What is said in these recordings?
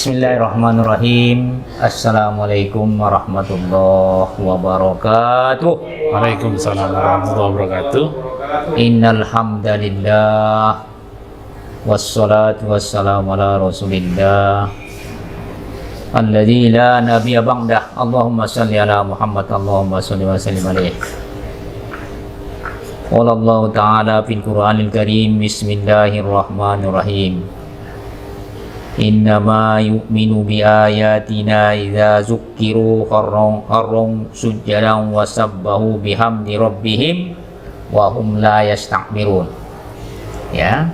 Bismillahirrahmanirrahim. Assalamualaikum warahmatullahi wabarakatuh. Waalaikumsalam warahmatullahi wabarakatuh. Innal hamdalillah wassalatu wassalamu ala rasulillah alladzi la nabiyya ba'dah. Allahumma shalli ala Muhammad, Allahumma shalli wa sallim alaihi. Qala Allah ta'ala fil Qur'anil Karim, bismillahirrahmanirrahim. Innama yu'minu bi ayatina idza zukkiru kharrun sujjadan wa sabbahu bihamdi rabbihim wa hum la yastakbirun. Ya.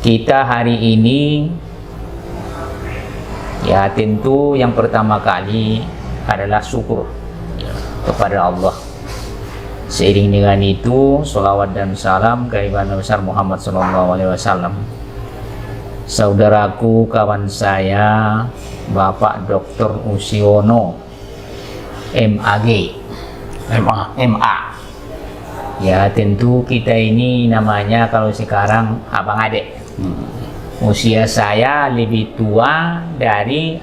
Kita hari ini ya tentu yang pertama kali adalah syukur kepada Allah. Seiring dengan itu, sholawat dan salam kehadirat Nabi besar Muhammad SAW. Saudaraku, kawan saya, Bapak Dr. Usiono, MAG, MA. Ya tentu kita ini namanya kalau sekarang abang adik. Usia saya lebih tua dari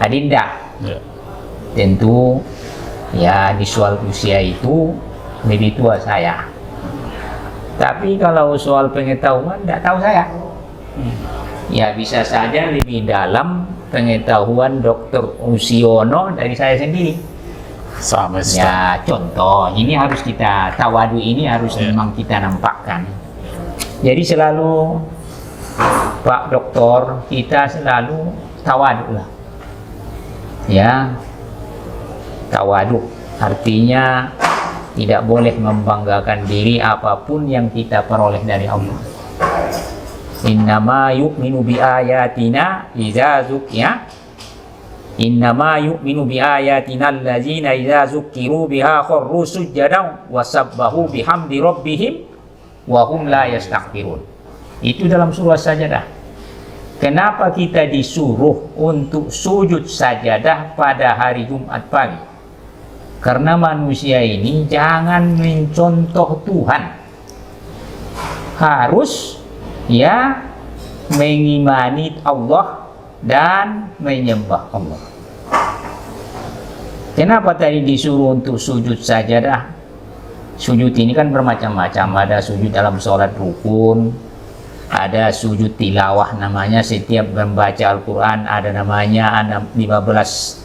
Adinda. Tentu ya di soal usia itu lebih tua saya, tapi kalau soal pengetahuan tidak tahu saya. Ya bisa saja lebih dalam pengetahuan Dr. Usiono dari saya sendiri. Sama Ya contoh, ini harus kita tawadu, ini harus memang kita nampakkan. Jadi selalu Pak Doktor, kita selalu tawadu lah. Ya, tawadu artinya tidak boleh membanggakan diri apapun yang kita peroleh dari Allah. Innama yu'minu bi ayatina idza zukiya. Innama yu'minu bi ayatina allazina idza zukiru biha kharru sujjadan wa sabbahu bihamdi rabbihim wa hum la yastakbirun. Itu dalam surah Sajadah. Kenapa kita disuruh untuk sujud sajadah pada hari Jumat pagi? Karena manusia ini jangan mencontoh Tuhan, harus ya mengimani Allah dan menyembah Allah. Kenapa tadi disuruh untuk sujud sajadah? Sujud ini kan bermacam-macam, ada sujud dalam sholat rukun, ada sujud tilawah namanya, setiap membaca Al-Quran ada namanya, ada 15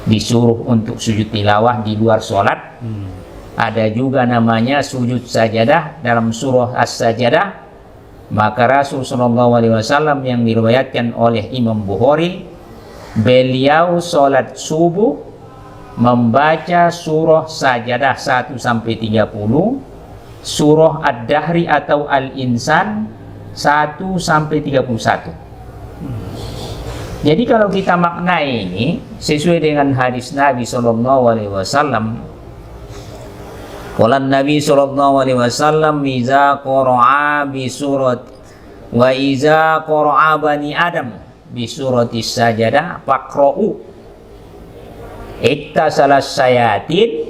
disuruh untuk sujud tilawah di luar sholat. Ada juga namanya sujud sajadah dalam surah As-Sajadah. Maka Rasul SAW yang diriwayatkan oleh Imam Bukhari, beliau sholat subuh membaca surah Sajadah 1-30, surah Ad-Dahri atau Al-Insan 1-31. Jadi kalau kita maknai ini sesuai dengan hadis Nabi SAW, qala Nabi SAW, iza qara'a bi surat wa iza qara'a bani Adam bi surati Sajadah faqra'u iktasalas sayatin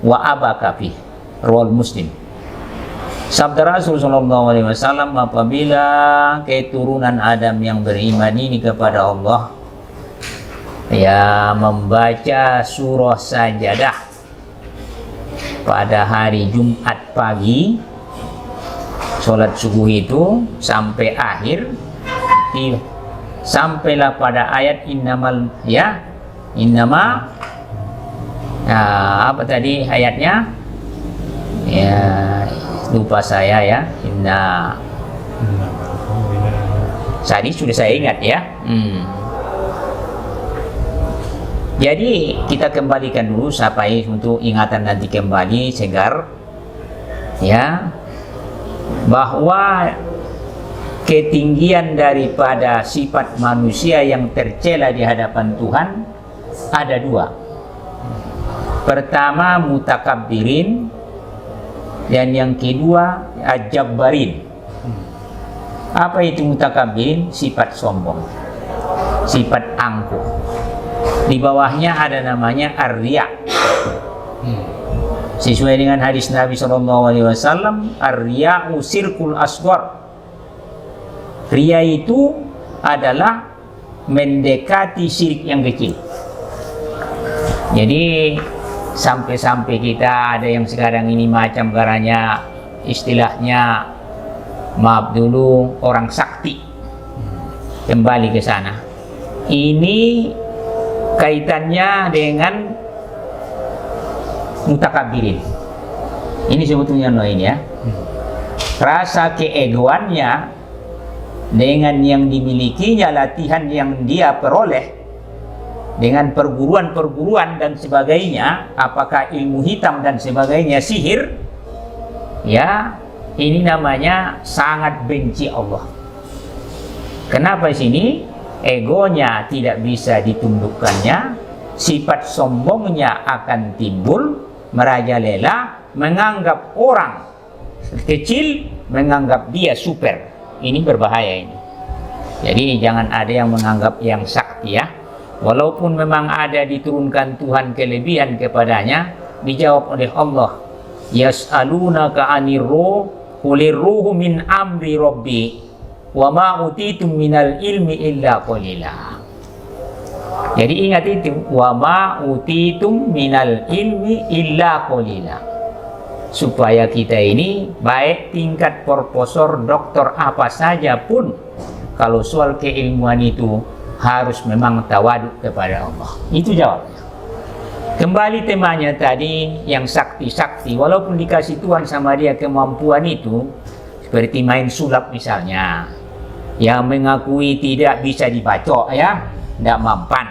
wa abaka fi. Riwayat Muslim. Sabda Rasul SAW, apabila keturunan Adam yang beriman ini kepada Allah ya membaca surah Sajadah pada hari Jumat pagi, sholat subuh itu sampai akhir, sampailah pada ayat innama apa tadi ayatnya ya, lupa saya ya. Tadi sudah saya ingat ya. Jadi kita kembalikan dulu sampai untuk ingatan nanti kembali segar ya, bahwa ketinggian daripada sifat manusia yang tercela di hadapan Tuhan ada dua. Pertama mutakabbirin, dan yang kedua ajabbarin. Apa itu mutakabbirin? Sifat sombong, sifat angkuh. Di bawahnya ada namanya ar-riya. Sesuai dengan hadis Nabi SAW, ar-riya'u sirkul asghar. Ria itu adalah mendekati syirik yang kecil. Jadi sampai-sampai kita ada yang sekarang ini macam caranya istilahnya, maaf dulu, orang sakti, kembali ke sana. Ini kaitannya dengan mutakabirin. Ini sebetulnya ini ya, rasa keegoannya dengan yang dimilikinya, latihan yang dia peroleh dengan perguruan-perguruan dan sebagainya, apakah ilmu hitam dan sebagainya, sihir, ya ini namanya sangat benci Allah. Kenapa sini? Egonya tidak bisa ditundukkannya, sifat sombongnya akan timbul, merajalela, menganggap orang kecil, menganggap dia super. Ini berbahaya ini. Jadi jangan ada yang menganggap yang sakti ya. Walaupun memang ada diturunkan Tuhan kelebihan kepadanya, dijawab oleh Allah, yas'alunaka 'anir ruh qulir ruhu min amri rabbi wa ma utitum minal ilmi illa qalila. Jadi ingat itu, wa ma utitum minal ilmi illa qalila. Supaya kita ini baik tingkat profesor, doktor apa saja pun, kalau soal keilmuan itu harus memang tawaduk kepada Allah. Itu jawabnya. Kembali temanya tadi, yang sakti-sakti, walaupun dikasih Tuhan sama dia kemampuan itu, seperti main sulap misalnya, yang mengakui tidak bisa dibacok ya, tidak mampan,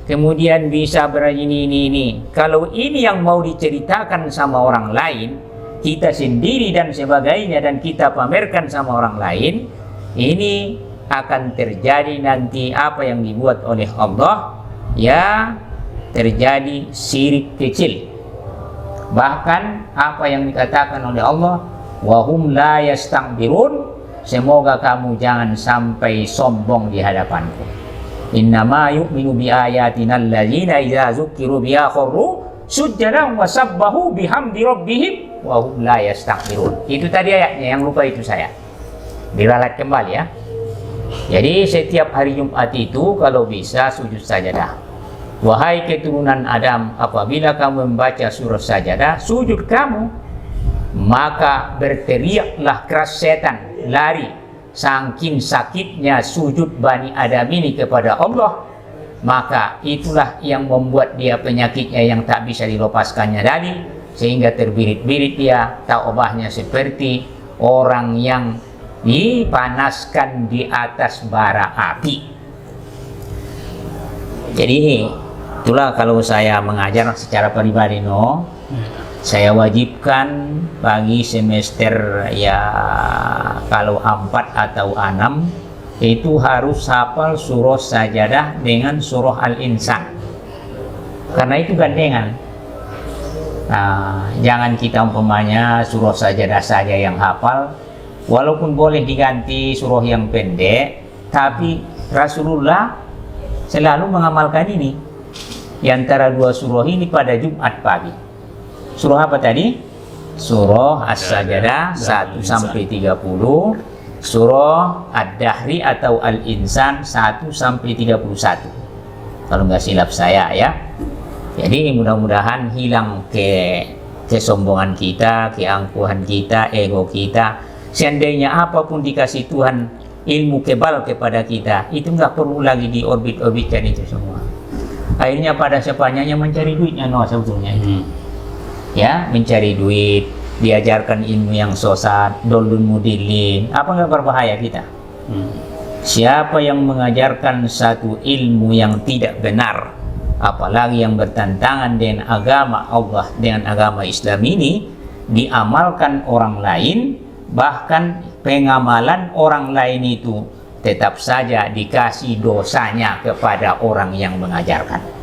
kemudian bisa ini. Kalau ini yang mau diceritakan sama orang lain, kita sendiri dan sebagainya, dan kita pamerkan sama orang lain, ini akan terjadi nanti apa yang dibuat oleh Allah, ya terjadi syirik kecil. Bahkan apa yang dikatakan oleh Allah, wahum la yastakbirun, semoga kamu jangan sampai sombong di hadapanku. Innama yu'minu bi ayatina alladzina idza zukiru biha kharru sujjadan wa sabbahu bihamdi rabbihim wa hum la yastakbirun. Itu tadi ayatnya, yang lupa itu saya. Diralat kembali ya. Jadi setiap hari Jumat itu kalau bisa sujud sajadah. Wahai keturunan Adam, apabila kamu membaca surah sajadah, sujud kamu, maka berteriaklah keras setan, lari. Saking sakitnya sujud Bani Adam ini kepada Allah, maka itulah yang membuat dia penyakitnya yang tak bisa dilepaskannya dari, sehingga terbirit-birit dia, taubahnya seperti orang yang dipanaskan di atas bara api. Jadi itulah kalau saya mengajar secara pribadi, saya wajibkan bagi semester ya kalau 4 atau 6 itu harus hafal surah sajadah dengan surah al-insan, karena itu gandengan. Nah, jangan kita umpamanya surah sajadah saja yang hafal, walaupun boleh diganti surah yang pendek, tapi Rasulullah selalu mengamalkan ini di antara dua surah ini pada Jumat pagi. Surah apa tadi? Surah As-Sajadah 1 sampai 30, surah Ad-Dahri atau Al-Insan 1 sampai 31. Kalau nggak silap saya ya. Jadi mudah-mudahan hilang kesombongan kita, keangkuhan kita, ego kita. Seandainya apapun dikasih Tuhan ilmu kebal kepada kita, itu nggak perlu lagi diorbit-orbitkan itu semua. Akhirnya pada sepanjangnya mencari duitnya sebetulnya. Ya, mencari duit, diajarkan ilmu yang sesat, dolun mudilin, apa nggak berbahaya kita? Siapa yang mengajarkan satu ilmu yang tidak benar, apalagi yang bertentangan dengan agama Allah, dengan agama Islam ini, diamalkan orang lain, bahkan pengamalan orang lain itu tetap saja dikasih dosanya kepada orang yang mengajarkan.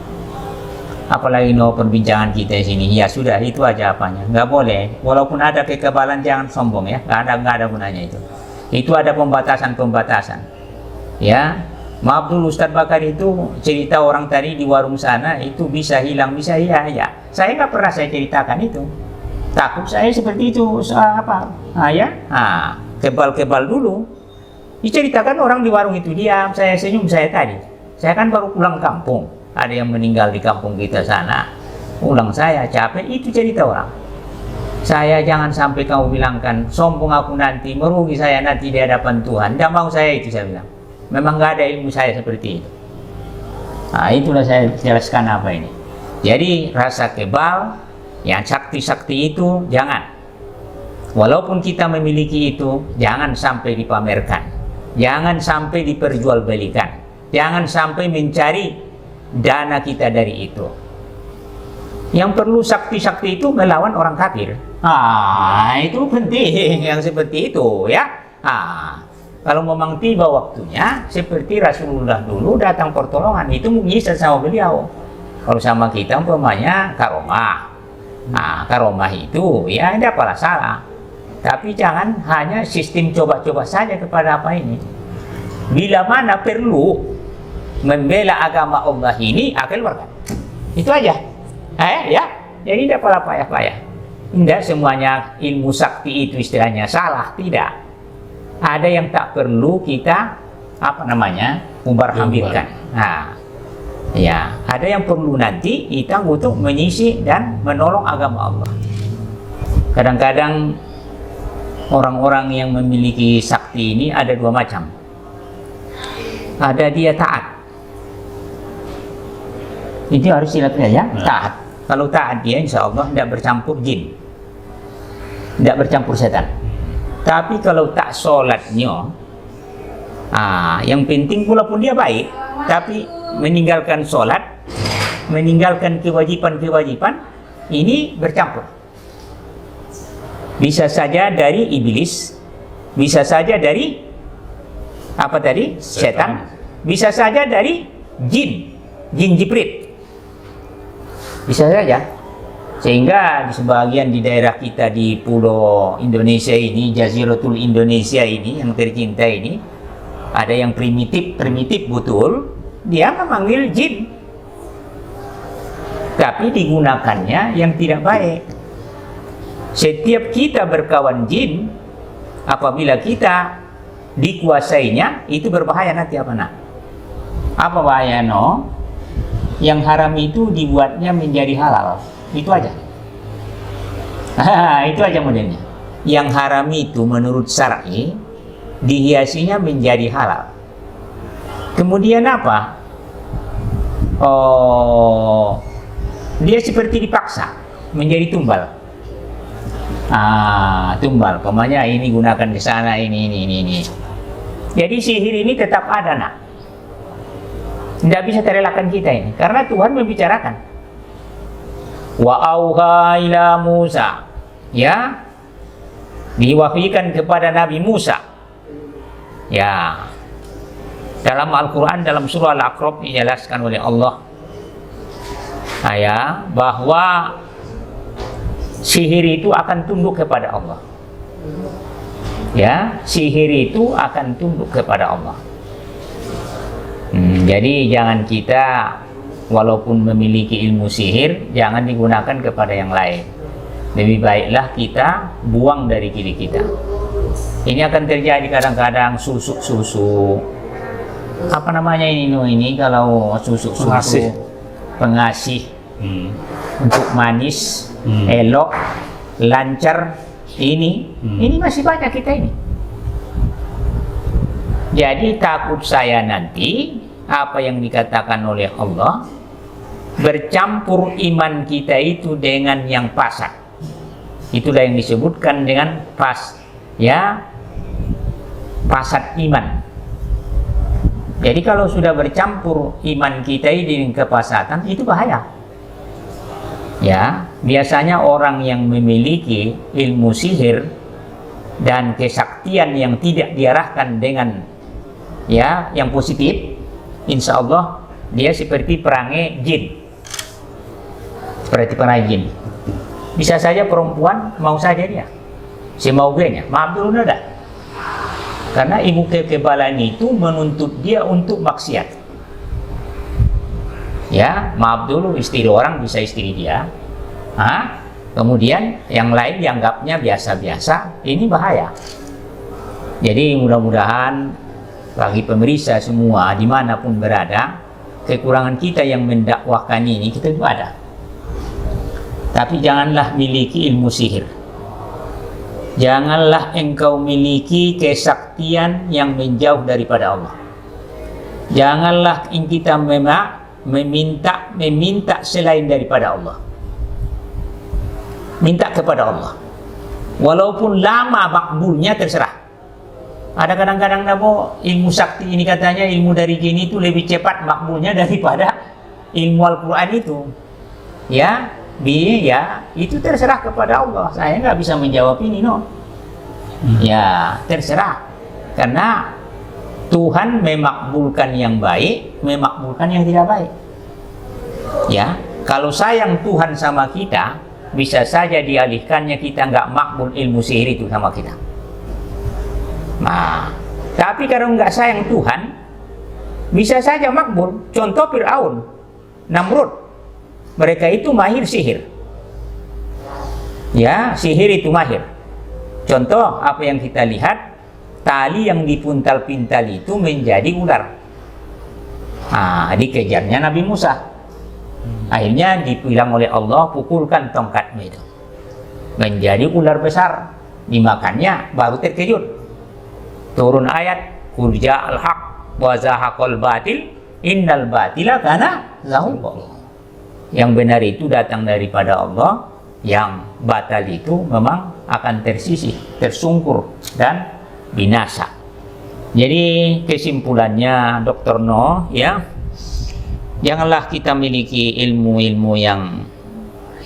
Apalagi perbincangan kita di sini, ya sudah itu aja apanya, nggak boleh. Walaupun ada kekebalan jangan sombong ya, nggak ada gunanya itu. Itu ada pembatasan. Ya, maaf dulu Ustadz Bakar itu cerita orang tadi di warung sana itu bisa hilang, bisa ya. Saya nggak pernah saya ceritakan itu. Takut saya seperti itu, kebal-kebal dulu. Diceritakan orang di warung itu diam, saya senyum, saya tadi. Saya kan baru pulang kampung. Ada yang meninggal di kampung kita sana. Pulang saya capek, itu cerita orang. Saya jangan sampai kamu bilangkan sombong aku nanti, merugi saya nanti di hadapan Tuhan. Tidak mau saya itu, saya bilang. Memang nggak ada ilmu saya seperti itu. Nah, itulah saya jelaskan apa ini. Jadi rasa kebal, yang sakti-sakti itu jangan. Walaupun kita memiliki itu, jangan sampai dipamerkan. Jangan sampai diperjualbelikan. Jangan sampai mencari dana kita dari itu. Yang perlu sakti-sakti itu melawan orang kafir. Itu penting yang seperti itu ya. Kalau memang tiba waktunya, seperti Rasulullah dulu datang pertolongan, itu mukjizat sama beliau. Kalau sama kita umpamanya karomah. Karomah itu ya tidak apalah salah. Tapi jangan hanya sistem coba-coba saja kepada apa ini. Bila mana perlu membela agama Allah ini, keluarkan. Itu aja. Ya, jadi tidak payah-payah. Tidak semuanya ilmu sakti itu istilahnya salah, tidak. Ada yang tak perlu kita umbar-hambirkan. Ya, ada yang perlu nanti kita untuk mengisi dan menolong agama Allah. Kadang-kadang orang-orang yang memiliki sakti ini ada dua macam. Ada dia taat. Itu harus dilakukan ya, taat. Kalau taat dia insya Allah tidak bercampur jin, tidak bercampur setan. Tapi kalau tak sholatnya, yang penting walaupun dia baik, tapi meninggalkan sholat, meninggalkan kewajiban-kewajiban, ini bercampur. Bisa saja dari iblis, bisa saja dari setan, bisa saja dari jin Jibril. Bisa saja. Sehingga di sebagian di daerah kita di pulau Indonesia ini, Jaziratul Indonesia ini yang tercinta ini, ada yang primitif betul, dia memanggil jin. Tapi digunakannya yang tidak baik. Setiap kita berkawan jin, apabila kita dikuasainya, itu berbahaya nanti apa bahaya yang haram itu dibuatnya menjadi halal. Itu aja. Itu aja modelnya. Yang haram itu menurut syar'i dihiasinya menjadi halal. Kemudian apa? Dia seperti dipaksa menjadi tumbal. Tumbal. Pokoknya ini gunakan di sana, ini. Jadi sihir ini tetap ada, Tidak bisa terelakkan kita ini, karena Tuhan membicarakan. Wa auha ila Musa, ya, diwahyukan kepada Nabi Musa, ya. Dalam Al-Quran, dalam surah Al-A'raf dijelaskan oleh Allah, bahwa sihir itu akan tunduk kepada Allah. Ya, sihir itu akan tunduk kepada Allah. Jadi jangan kita walaupun memiliki ilmu sihir, jangan digunakan kepada yang lain. Lebih baiklah kita buang dari diri kita. Ini akan terjadi kadang-kadang susu ini kalau susu pengasih untuk manis, elok, lancar, ini masih banyak kita ini. Jadi takut saya nanti apa yang dikatakan oleh Allah, bercampur iman kita itu dengan yang fasad. Itulah yang disebutkan dengan fasad iman. Jadi kalau sudah bercampur iman kita ini dengan kefasatan, itu bahaya. Ya, biasanya orang yang memiliki ilmu sihir dan kesaktian yang tidak diarahkan dengan yang positif, insya Allah dia seperti perangai jin. Bisa saja perempuan mau saja dia, semauganya, maaf dulu nada. Karena ilmu kekebalan itu menuntut dia untuk maksiat. Ya, maaf dulu, istri orang bisa istri dia. Kemudian yang lain dianggapnya biasa-biasa, ini bahaya. Jadi mudah-mudahan bagi pemeriksa semua dimanapun berada, kekurangan kita yang mendakwahkan ini kita juga ada. Tapi janganlah miliki ilmu sihir. Janganlah engkau miliki kesaktian yang menjauh daripada Allah. Janganlah kita meminta selain daripada Allah. Minta kepada Allah. Walaupun lama makbulnya terserah. Ada kadang-kadang nabo ilmu sakti ini katanya ilmu dari jin itu lebih cepat makbulnya daripada ilmu Al-Quran itu. Ya, itu terserah kepada Allah. Saya nggak bisa menjawab ini, no. Ya, terserah. Karena Tuhan memakbulkan yang baik, memakbulkan yang tidak baik. Ya, kalau sayang Tuhan sama kita, bisa saja dialihkannya kita nggak makbul ilmu sihir itu sama kita. Nah, tapi kalau nggak sayang Tuhan, bisa saja makbul. Contoh Fir'aun, Namrud, mereka itu mahir sihir. Ya, sihir itu mahir. Contoh apa yang kita lihat, tali yang dipuntal-pintal itu menjadi ular. Nah, dikejarnya Nabi Musa. Akhirnya dibilang oleh Allah, pukulkan tongkatmu itu. Menjadi ular besar. Dimakannya, baru terkejut. Turun ayat, qul ja'al haq wa zahaqal batil innal batila kana zahuqa. Yang benar itu datang daripada Allah, yang batal itu memang akan tersisih, tersungkur dan binasa. Jadi kesimpulannya Dr. No, ya, janganlah kita miliki ilmu-ilmu yang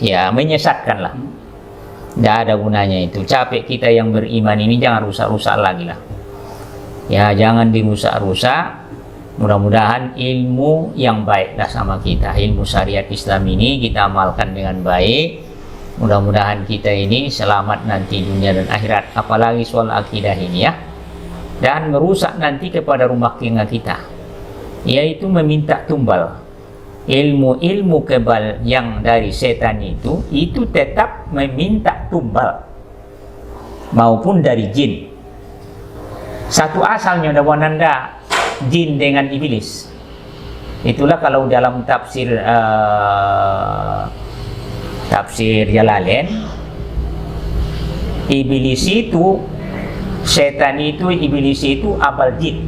ya menyesatkan lah. Tidak ada gunanya itu. Capek kita yang beriman ini jangan rusak-rusak lagi lah. Ya, jangan dirusak-rusak. Mudah-mudahan ilmu yang baiklah sama kita. Ilmu syariat Islam ini kita amalkan dengan baik. Mudah-mudahan kita ini selamat nanti dunia dan akhirat. Apalagi soal akidah ini, ya. Dan merusak nanti kepada rumah tangga kita, yaitu meminta tumbal. Ilmu-ilmu kebal yang dari setan itu tetap meminta tumbal. Maupun dari jin. Satu asalnya dawananda jin dengan iblis. Itulah kalau dalam tafsir Jalalain, iblis itu, setan itu, iblis itu abal jin.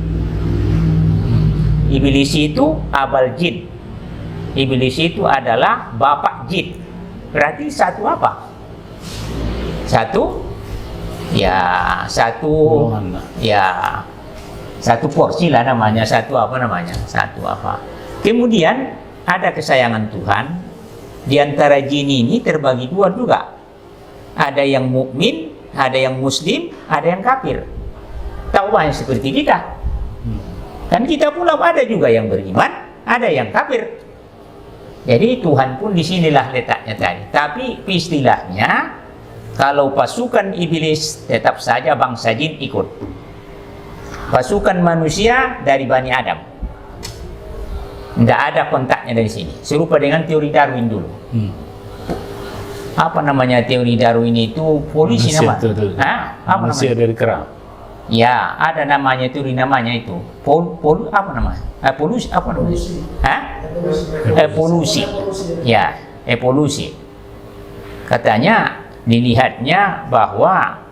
Iblis itu abal jin. Iblis itu adalah bapak jin. Berarti satu apa? Satu porsi lah namanya, satu apa. Kemudian ada kesayangan Tuhan. Di antara jin ini terbagi dua juga. Ada yang mukmin, ada yang muslim, ada yang kafir. Tahu banyak seperti kita. Dan kita pula ada juga yang beriman, ada yang kafir. Jadi Tuhan pun disinilah letaknya tadi. Tapi istilahnya, kalau pasukan iblis tetap saja bangsa jin ikut. Pasukan manusia dari Bani Adam. Tidak ada kontaknya dari sini. Serupa dengan teori Darwin dulu. Apa namanya teori Darwin itu? Polisi nama. Manusia dari kera. Ya, ada namanya teori namanya itu. Apa namanya? Polusi apa namanya? Evolusi. Ya, evolusi. Katanya dilihatnya bahwa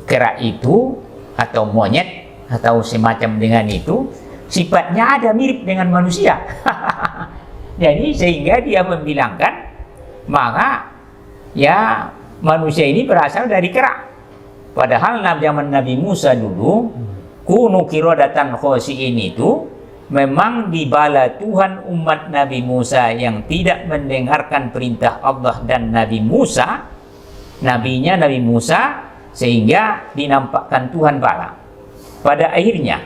kera itu atau monyet atau semacam dengan itu sifatnya ada mirip dengan manusia. Jadi sehingga dia membilangkan maka ya manusia ini berasal dari kera. Padahal zaman Nabi Musa dulu kunu qiradatan khasi'in itu memang dibala Tuhan umat Nabi Musa yang tidak mendengarkan perintah Allah dan Nabi Musa, nabinya Nabi Musa, sehingga dinampakkan Tuhan bala. Pada akhirnya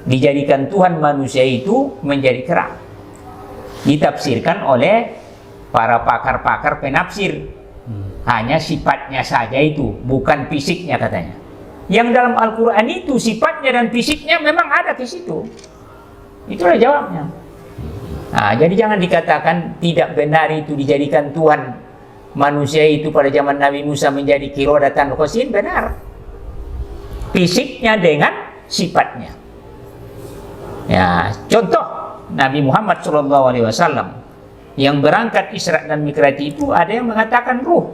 dijadikan Tuhan manusia itu menjadi kera. Ditafsirkan oleh para pakar-pakar penafsir. Hanya sifatnya saja itu, bukan fisiknya katanya. Yang dalam Al-Quran itu sifatnya dan fisiknya memang ada di situ. Itulah jawabnya. Nah, jadi jangan dikatakan tidak benar itu dijadikan Tuhan manusia itu pada zaman Nabi Musa menjadi qiradatan khasi'in, benar. Fisiknya dengan sifatnya. Ya, contoh Nabi Muhammad SAW yang berangkat Isra dan Mi'raj itu ada yang mengatakan ruh.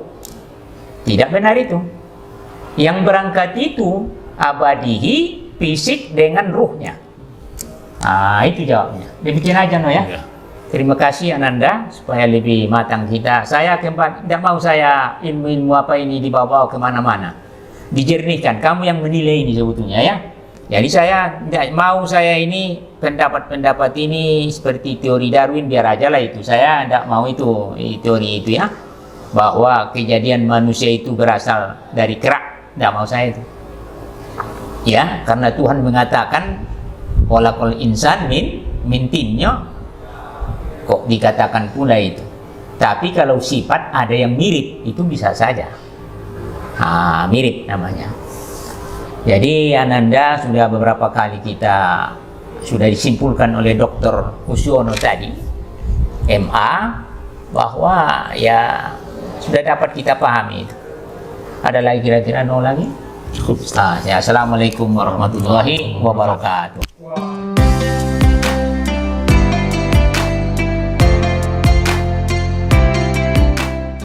Tidak benar itu. Yang berangkat itu abadihi, fisik dengan ruhnya. Itu jawabnya. Demikian aja no ya. Ya. Terima kasih Ananda supaya lebih matang kita. Saya tidak mau saya ilmu apa ini dibawa kemana-mana. Dijernihkan. Kamu yang menilai ini sebetulnya ya. Jadi saya tidak mau saya ini pendapat-pendapat ini seperti teori Darwin, biar aja lah itu. Saya tidak mau itu teori itu ya. Bahwa kejadian manusia itu berasal dari kerak. Tidak mau saya itu. Ya, karena Tuhan mengatakan walakul insan min tinnya, kok dikatakan pula itu. Tapi kalau sifat ada yang mirip, itu bisa saja. Mirip namanya. Jadi Ananda sudah beberapa kali kita sudah disimpulkan oleh Dr. Kuswono tadi, MA, bahwa ya sudah dapat kita pahami itu. Ada lagi kira-kira lagi? Cukup. Assalamualaikum warahmatullahi wabarakatuh.